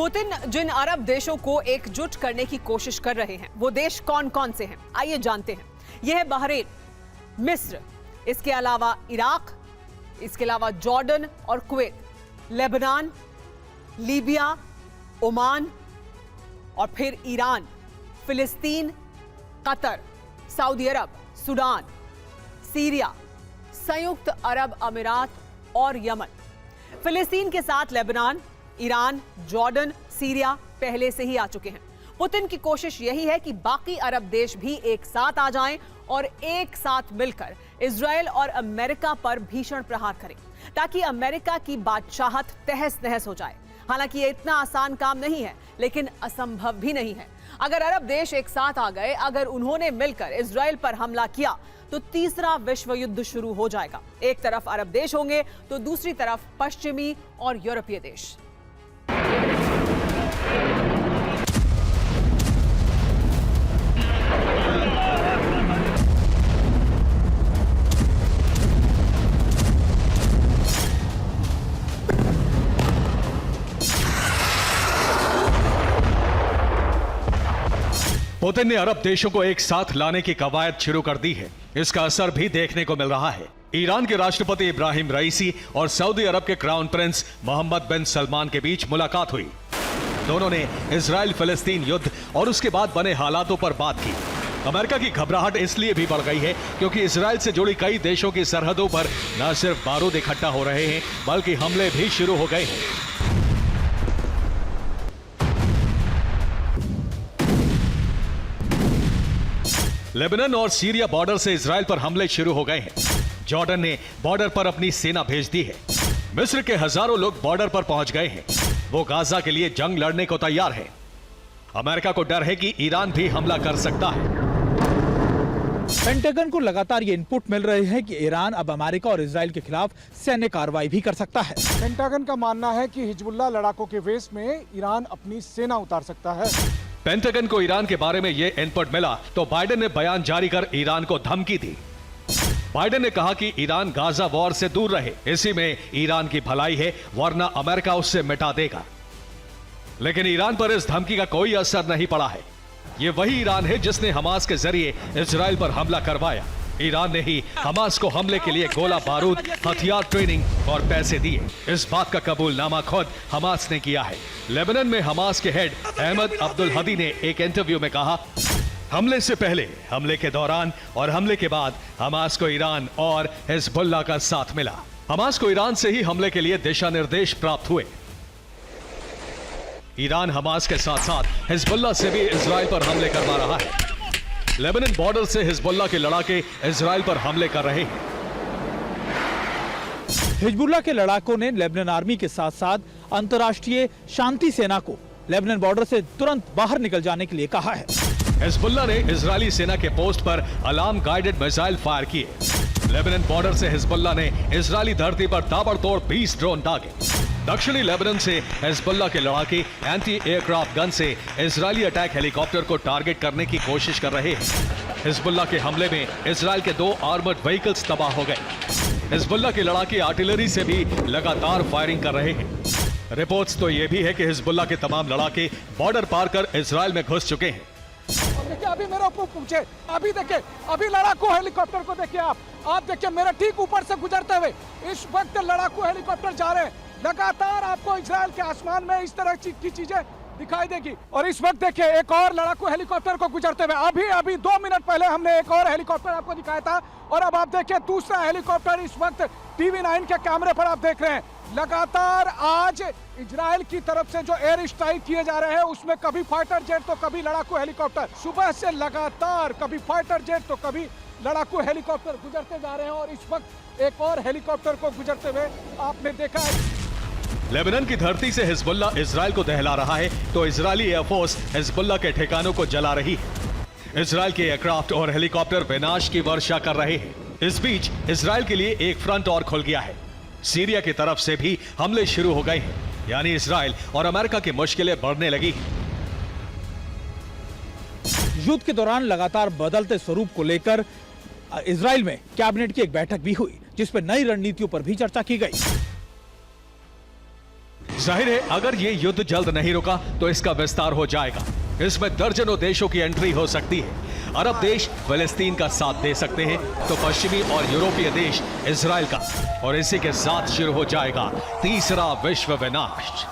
Putin जिन अरब देशों को एकजुट करने की कोशिश कर रहे हैं वो देश कौन कौन से हैं, आइए जानते हैं। यह है बहरीन, मिस्र, इसके अलावा इराक, इसके अलावा जॉर्डन और कुवैत, लेबनान, लीबिया, ओमान और फिर ईरान, फिलिस्तीन, कतर, सऊदी अरब, सूडान, सीरिया, संयुक्त अरब अमीरात और यमन। फिलिस्तीन के साथ लेबनान, ईरान, जॉर्डन, सीरिया पहले से ही आ चुके हैं। पुतिन की कोशिश यही है कि बाकी अरब देश भी एक साथ आ जाएं और एक साथ मिलकर इजराइल और अमेरिका पर भीषण प्रहार करें ताकि अमेरिका की बादशाहत तहस नहस हो जाए। हालांकि ये इतना आसान काम नहीं है, लेकिन असंभव भी नहीं है। अगर अरब देश एक साथ आ गए, अगर उन्होंने मिलकर इजराइल पर हमला किया तो तीसरा विश्व युद्ध शुरू हो जाएगा। एक तरफ अरब देश होंगे तो दूसरी तरफ पश्चिमी और यूरोपीय देश। पुतिन ने अरब देशों को एक साथ लाने की कवायद शुरू कर दी है। इसका असर भी देखने को मिल रहा है। ईरान के राष्ट्रपति इब्राहिम रईसी और सऊदी अरब के क्राउन प्रिंस मोहम्मद बिन सलमान के बीच मुलाकात हुई। दोनों ने इजराइल फिलिस्तीन युद्ध और उसके बाद बने हालातों पर बात की। अमेरिका की घबराहट इसलिए भी बढ़ गई है क्योंकि इजराइल से जुड़ी कई देशों की सरहदों पर न सिर्फ बारूद इकट्ठा हो रहे हैं, बल्कि हमले भी शुरू हो गए हैं। लेबनान और सीरिया बॉर्डर से इजराइल पर हमले शुरू हो गए हैं। जॉर्डन ने बॉर्डर पर अपनी सेना भेज दी है। मिस्र के हजारों लोग बॉर्डर पर पहुंच गए हैं। वो गाजा के लिए जंग लड़ने को तैयार है। अमेरिका को डर है कि ईरान भी हमला कर सकता है। पेंटागन को लगातार ये इनपुट मिल रहे हैं कि ईरान अब अमेरिका और इजराइल के खिलाफ सैन्य कार्रवाई भी कर सकता है। पेंटागन का मानना है कि हिजबुल्लाह लड़ाकों के वेश में ईरान अपनी सेना उतार सकता है। पेंटागन को ईरान के बारे में यह इनपुट मिला तो बाइडेन ने बयान जारी कर ईरान को धमकी दी। बाइडेन ने कहा कि ईरान गाजा वॉर से दूर रहे, इसी में ईरान की भलाई है, वरना अमेरिका उससे मिटा देगा। लेकिन ईरान पर इस धमकी का कोई असर नहीं पड़ा है। ये वही ईरान है जिसने हमास के जरिए इजराइल पर हमला करवाया। ईरान ने ही हमास को हमले के लिए गोला बारूद, हथियार, ट्रेनिंग और पैसे दिए। इस बात का कबूलनामा खुद हमास ने किया है। लेबनान में हमास के हेड अहमद अब्दुल हदी ने एक इंटरव्यू में कहा, हमले से पहले, हमले के दौरान और हमले के बाद हमास को ईरान और हिजबुल्लाह का साथ मिला। हमास को ईरान से ही हमले के लिए दिशा निर्देश प्राप्त हुए। ईरान हमास के साथ साथ हिजबुल्लाह से भी इजराइल पर हमले करवा रहा है। लेबनान बॉर्डर से हिजबुल्लाह के लड़ाके इजराइल पर हमले कर रहे हैं। हिजबुल्लाह के लड़ाकों ने लेबनान आर्मी के साथ साथ अंतर्राष्ट्रीय शांति सेना को लेबनान बॉर्डर से तुरंत बाहर निकल जाने के लिए कहा है। हिजबुल्लाह ने इजरायली सेना के पोस्ट पर अलार्म गाइडेड मिसाइल फायर किए। लेबनान बॉर्डर से हिजबुल्लाह ने इजरायली धरती पर ताबड़तोड़ 20 ड्रोन दागे। दक्षिणी लेबनान से हिजबुल्लाह के लड़ाके एंटी एयरक्राफ्ट गन से इजरायली अटैक हेलीकॉप्टर को टारगेट करने की कोशिश कर रहे हैं। हिजबुल्लाह के हमले में इजराइल के 2 आर्मर्ड व्हीकल्स तबाह हो गए। हिजबुल्लाह के लड़ाके आर्टिलरी से भी लगातार फायरिंग कर रहे हैं। रिपोर्ट्स तो ये भी है कि हिजबुल्लाह के तमाम लड़ाके बॉर्डर पार कर इजराइल में घुस चुके हैं। देखिए, अभी मेरे ऊपर पूछे, अभी देखिए, अभी लड़ाकू हेलीकॉप्टर को देखिए आप देखिए मेरे ठीक ऊपर से गुजरते हुए इस वक्त लड़ाकू हेलीकॉप्टर जा रहे हैं। लगातार आपको इजराइल के आसमान में इस तरह की चीजें दिखाई देगी। और इस वक्त देखिए एक और लड़ाकू हेलीकॉप्टर को गुजरते हुए, अभी 2 मिनट पहले हमने एक और हेलीकॉप्टर आपको दिखाया था और अब आप देखिए दूसरा हेलीकॉप्टर इस वक्त TV9 के कैमरे पर आप देख रहे हैं। लगातार आज इजराइल की तरफ से जो एयर स्ट्राइक किए जा रहे हैं उसमें कभी फाइटर जेट तो कभी लड़ाकू हेलीकॉप्टर, सुबह से लगातार कभी फाइटर जेट तो कभी लड़ाकू हेलीकॉप्टर गुजरते जा रहे हैं। और इस वक्त एक और हेलीकॉप्टर को गुजरते हुए आपने देखा है। लेबनान की धरती से हिजबुल्लाह इजराइल को दहला रहा है तो इजरायली एयरफोर्स हिजबुल्लाह के ठिकानों को जला रही है। इजराइल के एयरक्राफ्ट और हेलीकॉप्टर विनाश की वर्षा कर रहे हैं। इस बीच इजराइल के लिए एक फ्रंट और खुल गया है। सीरिया की तरफ से भी हमले शुरू हो गए हैं, यानी इजराइल और अमेरिका की मुश्किलें बढ़ने लगी हैं। युद्ध के दौरान लगातार बदलते स्वरूप को लेकर इजराइल में कैबिनेट की एक बैठक भी हुई जिस पर नई रणनीतियों पर भी चर्चा की गई। जाहिर है अगर ये युद्ध जल्द नहीं रुका तो इसका विस्तार हो जाएगा। इसमें दर्जनों देशों की एंट्री हो सकती है। अरब देश फिलिस्तीन का साथ दे सकते हैं तो पश्चिमी और यूरोपीय देश इजराइल का, और इसी के साथ शुरू हो जाएगा तीसरा विश्व विनाश।